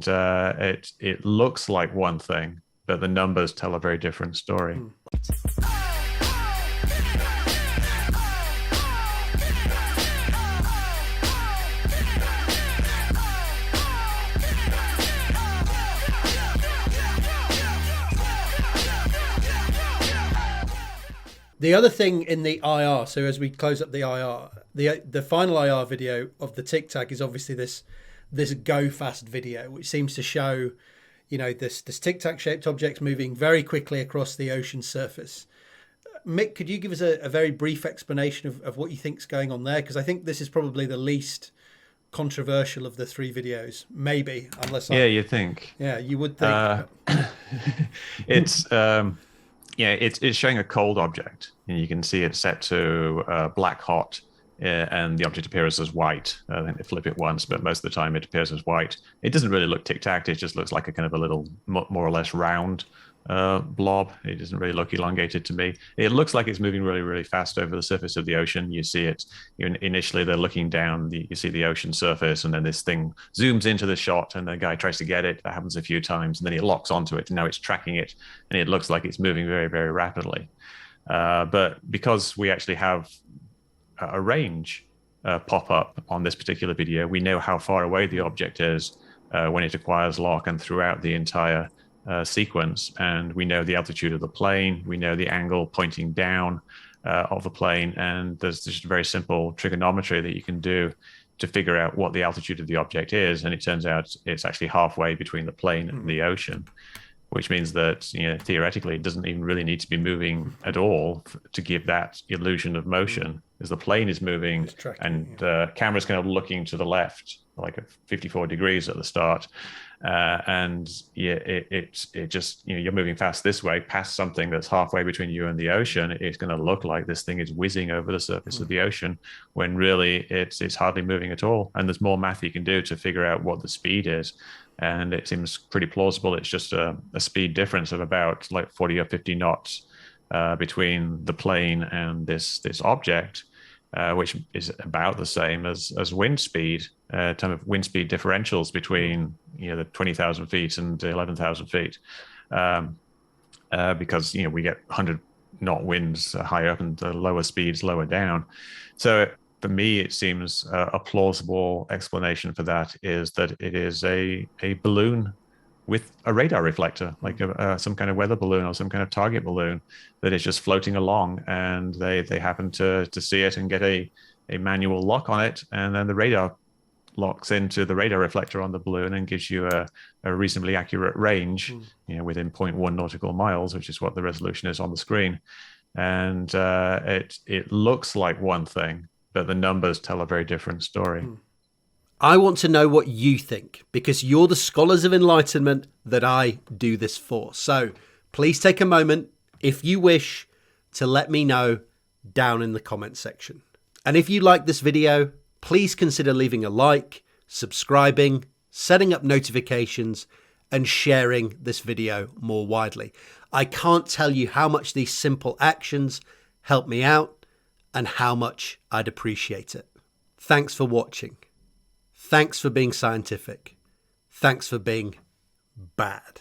and it looks like one thing, but the numbers tell a very different story. The other thing in the IR, so as we close up the IR, the final IR video of the Tic Tac is obviously this GOFAST video, which seems to show, this Tic Tac shaped objects moving very quickly across the ocean surface. Mick, could you give us a very brief explanation of what you think's going on there? Because I think this is probably the least controversial of the three videos, maybe, unless you think. Yeah, you would think. It's it's showing a cold object, and you can see it set to black hot, and the object appears as white. I think they flip it once, but most of the time it appears as white. It doesn't really look tic-tac. It just looks like a kind of a little more or less round blob. It doesn't really look elongated to me. It looks like it's moving really, really fast over the surface of the ocean. You see it. Initially, they're looking down. You see the ocean surface, and then this thing zooms into the shot, and the guy tries to get it. That happens a few times, and then he locks onto it, and now it's tracking it, and it looks like it's moving very, very rapidly. But because we actually have a range pop up on this particular video, we know how far away the object is when it acquires lock and throughout the entire sequence, and we know the altitude of the plane, we know the angle pointing down of the plane, and there's just very simple trigonometry that you can do to figure out what the altitude of the object is, and it turns out it's actually halfway between the plane and the ocean, which means that theoretically it doesn't even really need to be moving at all to give that illusion of motion, as the plane is moving and the camera's kind of looking to the left like at 54 degrees at the start, and it just you're moving fast this way past something that's halfway between you and the ocean. It's going to look like this thing is whizzing over the surface of the ocean when really it's hardly moving at all, and there's more math you can do to figure out what the speed is. And it seems pretty plausible. It's just a speed difference of about like 40 or 50 knots between the plane and this object, which is about the same as wind speed, in terms of wind speed differentials between the 20,000 feet and 11,000 feet, because we get 100-knot winds higher up and the lower speeds lower down. So for me, it seems a plausible explanation for that is that it is a balloon with a radar reflector, like some kind of weather balloon or some kind of target balloon that is just floating along, and they happen to see it and get a manual lock on it, and then the radar locks into the radar reflector on the balloon and gives you a reasonably accurate range, within 0.1 nautical miles, which is what the resolution is on the screen. And it looks like one thing, but the numbers tell a very different story. I want to know what you think, because you're the scholars of enlightenment that I do this for. So please take a moment, if you wish, to let me know down in the comment section. And if you like this video, please consider leaving a like, subscribing, setting up notifications, and sharing this video more widely. I can't tell you how much these simple actions help me out and how much I'd appreciate it. Thanks for watching. Thanks for being scientific. Thanks for being bad.